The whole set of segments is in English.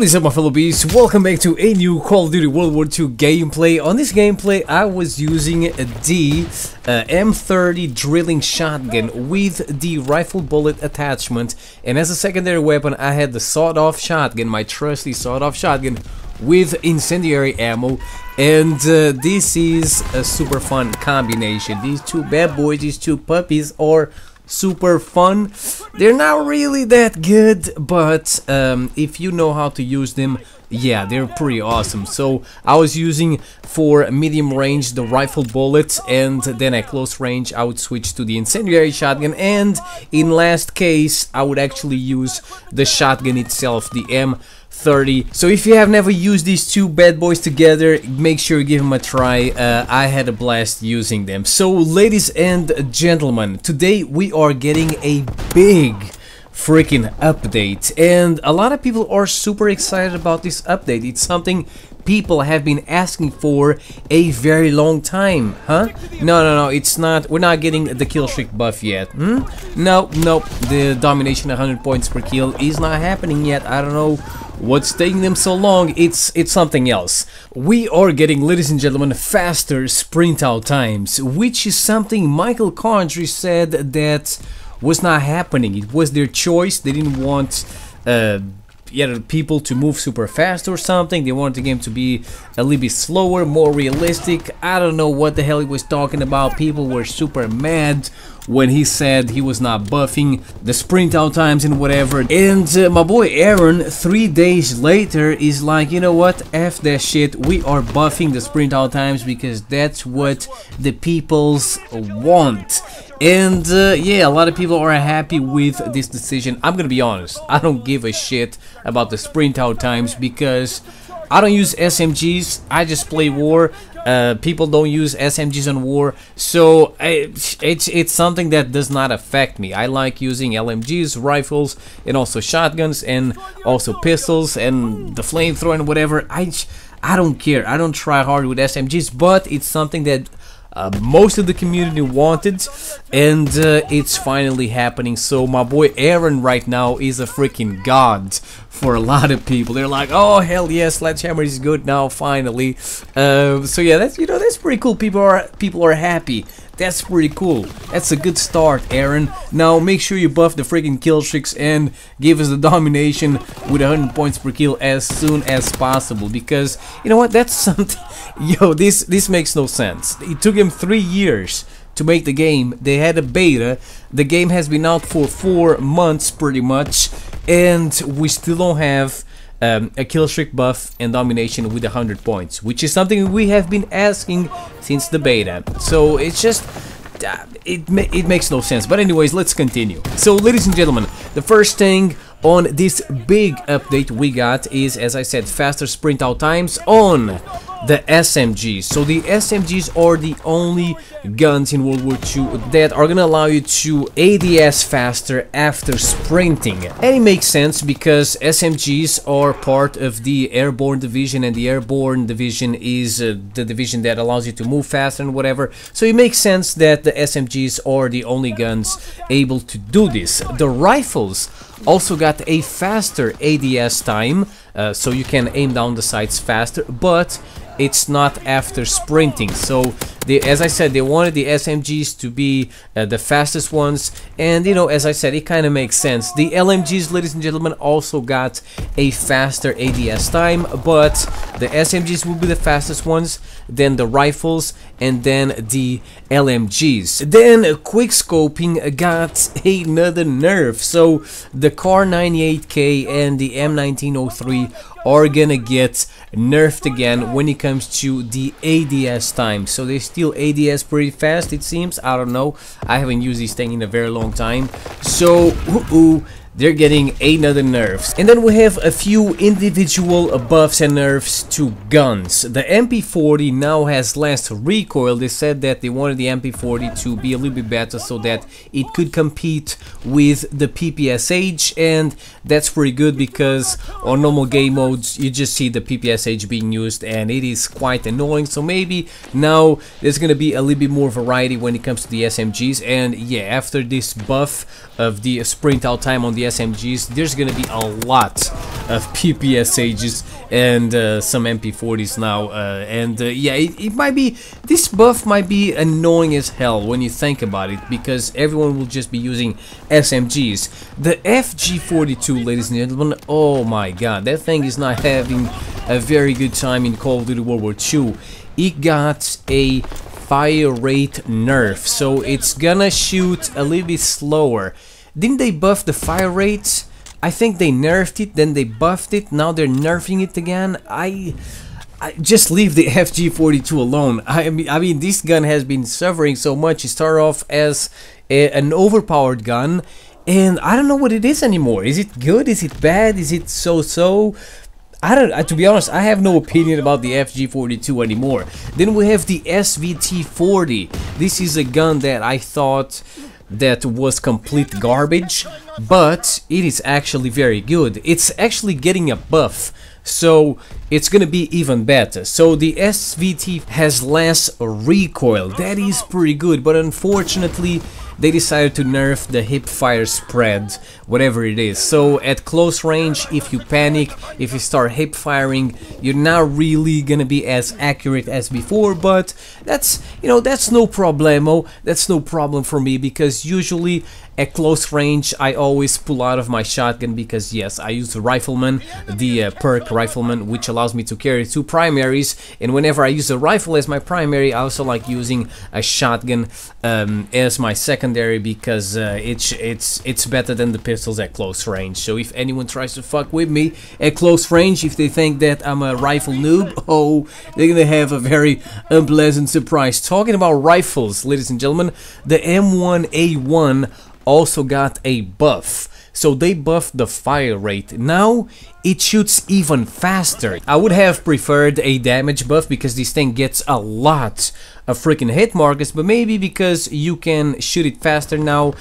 What is up, my fellow beasts? Welcome back to a new Call of Duty World War II gameplay. On this gameplay I was using the M30 drilling shotgun with the rifle bullet attachment, and as a secondary weapon I had the sawed-off shotgun, my trusty sawed-off shotgun with incendiary ammo. And this is a super fun combination. These two bad boys, these two puppies are super fun. They're not really that good, but if you know how to use them, yeah, they're pretty awesome. So I was using for medium range the rifle bullets, and then at close range I would switch to the incendiary shotgun, and in last case I would actually use the shotgun itself, the M30. So if you have never used these two bad boys together, make sure you give them a try. I had a blast using them. So ladies and gentlemen, today we are getting a big freaking update, and a lot of people are super excited about this update. It's something people have been asking for a very long time, huh? No, it's not. We're not getting the kill streak buff yet. Nope. The domination 100 points per kill is not happening yet. I don't know what's taking them so long. It's something else. We are getting, ladies and gentlemen, faster sprint out times, which is something Michael Condry said that was not happening. It was their choice. They didn't want people to move super fast or something. They wanted the game to be a little bit slower, more realistic. I don't know what the hell he was talking about. People were super mad when he said he was not buffing the sprint out times and whatever. And my boy Aaron 3 days later is like, you know what, F that shit, we are buffing the sprint out times because that's what the peoples want. And yeah, a lot of people are happy with this decision. I'm gonna be honest, I don't give a shit about the sprint out times because I don't use SMGs, I just play war. People don't use SMGs on war, so it's something that does not affect me. I like using LMGs, rifles, and also shotguns, and also pistols, and the flamethrower and whatever. I don't care. I don't try hard with SMGs, but it's something that most of the community wanted, and it's finally happening. So my boy Aaron right now is a freaking god for a lot of people. They're like, oh hell yes, Sledgehammer is good now finally. So yeah, that's pretty cool. People are happy. That's pretty cool. That's a good start, Aaron. Now make sure you buff the freaking kill streaks and give us the domination with 100 points per kill as soon as possible, because you know what, that's something. Yo, this makes no sense. It took him 3 years to make the game. They had a beta. The game has been out for 4 months pretty much, and we still don't have a kill streak buff and domination with 100 points, which is something we have been asking since the beta. So it's just it makes no sense. But anyways, let's continue. So ladies and gentlemen, the first thing on this big update we got is, as I said, faster sprint out times on the SMGs. So the SMGs are the only guns in World War II that are gonna allow you to ADS faster after sprinting. And it makes sense because SMGs are part of the Airborne Division, and the Airborne Division is the division that allows you to move faster and whatever. So it makes sense that the SMGs are the only guns able to do this. The rifles also got a faster ADS time, so you can aim down the sights faster, but it's not after sprinting. So as I said, they wanted the SMGs to be the fastest ones, and you know, as I said, it kind of makes sense. The LMGs, ladies and gentlemen, also got a faster ADS time, but the SMGs will be the fastest ones, then the rifles, and then the LMGs. Then quick scoping got another nerf. So the Car 98K and the M1903 are gonna get nerfed again when it comes to the ADS time. So they still ADS pretty fast, it seems. I don't know, I haven't used this thing in a very long time. So they're getting another nerfs. And then we have a few individual buffs and nerfs to guns. The MP40 now has less recoil. They said that they wanted the MP40 to be a little bit better so that it could compete with the PPSH, and that's pretty good because on normal game modes you just see the PPSH being used and it is quite annoying. So maybe now there's gonna be a little bit more variety when it comes to the SMGs. And yeah, after this buff of the sprint out time on the the SMGs, there's gonna be a lot of PPSHs and some MP40s now, yeah, it might be, this buff might be annoying as hell when you think about it, because everyone will just be using SMGs. The FG42, ladies and gentlemen, oh my god, that thing is not having a very good time in Call of Duty World War II. It got a fire rate nerf, so it's gonna shoot a little bit slower. Didn't they buff the fire rate? I think they nerfed it, then they buffed it, now they're nerfing it again. I just leave the FG42 alone. I mean, this gun has been suffering so much. It started off as an overpowered gun, and I don't know what it is anymore. Is it good? Is it bad? Is it so-so? I don't. To be honest, I have no opinion about the FG42 anymore. Then we have the SVT40. This is a gun that I thought that was complete garbage, but it is actually very good. It's actually getting a buff, so it's gonna be even better. So the SVT has less recoil. That is pretty good, but unfortunately they decided to nerf the hip fire spread, whatever it is. So at close range, if you panic, if you start hip firing, you're not really gonna be as accurate as before, but that's, you know, that's no problemo. That's no problem for me, because usually at close range I always pull out of my shotgun, because yes, I use the rifleman, the perk rifleman, which allows me to carry 2 primaries, and whenever I use a rifle as my primary, I also like using a shotgun as my secondary, because it's better than the pistols at close range. So if anyone tries to fuck with me at close range, if they think that I'm a rifle noob, oh, they're gonna have a very unpleasant surprise. Talking about rifles, ladies and gentlemen, the M1A1 also got a buff. So they buffed the fire rate. Now it shoots even faster. I would have preferred a damage buff, because this thing gets a lot of freaking hit markers, but maybe because you can shoot it faster now,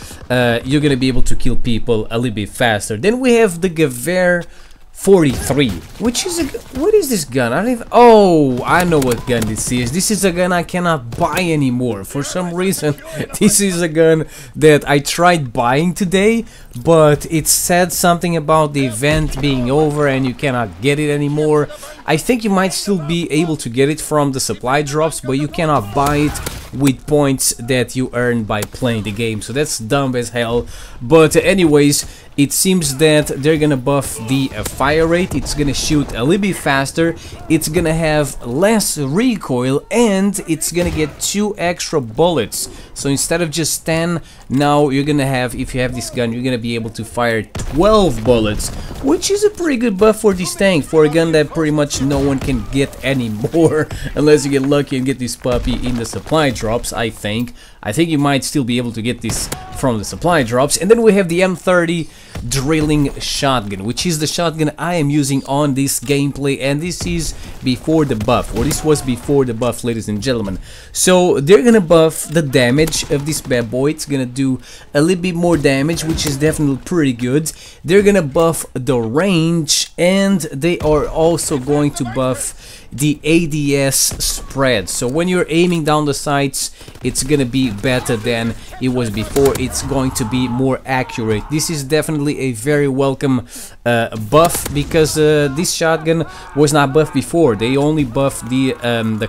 you're gonna be able to kill people a little bit faster. Then we have the Gewehr 43, which is a, what is this gun? I don't even, oh, I know what gun this is. This is a gun I cannot buy anymore. For some reason, this is a gun that I tried buying today, but it said something about the event being over and you cannot get it anymore. I think you might still be able to get it from the supply drops, but you cannot buy it with points that you earn by playing the game, so that's dumb as hell. But anyways, it seems that they're gonna buff the fire rate. It's gonna shoot a little bit faster, it's gonna have less recoil, and it's gonna get 2 extra bullets. So instead of just 10, now you're gonna have, if you have this gun, you're gonna be able to fire 12 bullets, which is a pretty good buff for this tank, for a gun that pretty much no one can get anymore unless you get lucky and get this puppy in the supply drops. I think you might still be able to get this from the supply drops. And then we have the M30 drilling shotgun, which is the shotgun I am using on this gameplay, and this is before the buff, or this was before the buff, ladies and gentlemen. So they're gonna buff the damage of this bad boy. It's gonna do a little bit more damage, which is definitely pretty good. They're gonna buff the range, and they are also going to buff the ADS spread. So when you're aiming down the sights, it's gonna be better than it was before. It's going to be more accurate. This is definitely a very welcome buff, because this shotgun was not buffed before. They only buffed the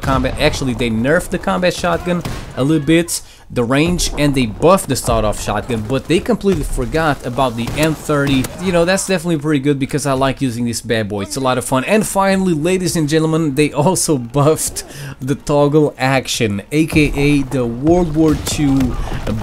combat. Actually, they nerfed the combat shotgun a little bit, the range, and they buffed the start-off shotgun, but they completely forgot about the M30. You know, that's definitely pretty good, because I like using this bad boy. It's a lot of fun. And finally, ladies and gentlemen, they also buffed the toggle action, aka the World War II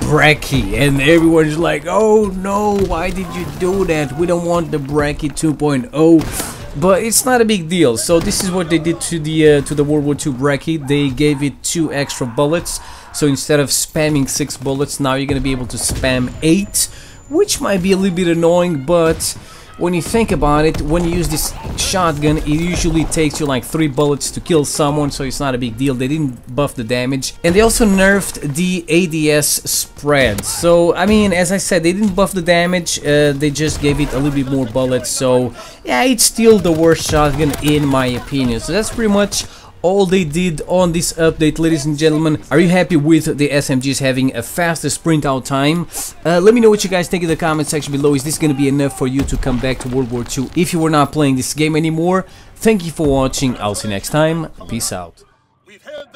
Brecci, and everyone's like, oh no, why did you do that? We don't want the Brecci 2.0. But it's not a big deal. So this is what they did to the World War II Brecci. They gave it 2 extra bullets. So instead of spamming 6 bullets, now you're gonna be able to spam 8, which might be a little bit annoying, but when you think about it, when you use this shotgun, it usually takes you like 3 bullets to kill someone, so it's not a big deal. They didn't buff the damage, and they also nerfed the ADS spread. So I mean, as I said, they didn't buff the damage, they just gave it a little bit more bullets. So yeah, it's still the worst shotgun in my opinion. So that's pretty much all they did on this update, ladies and gentlemen. Are you happy with the SMGs having a faster sprint out time? Let me know what you guys think in the comment section below. Is this going to be enough for you to come back to World War II if you were not playing this game anymore? Thank you for watching. I'll see you next time. Peace out.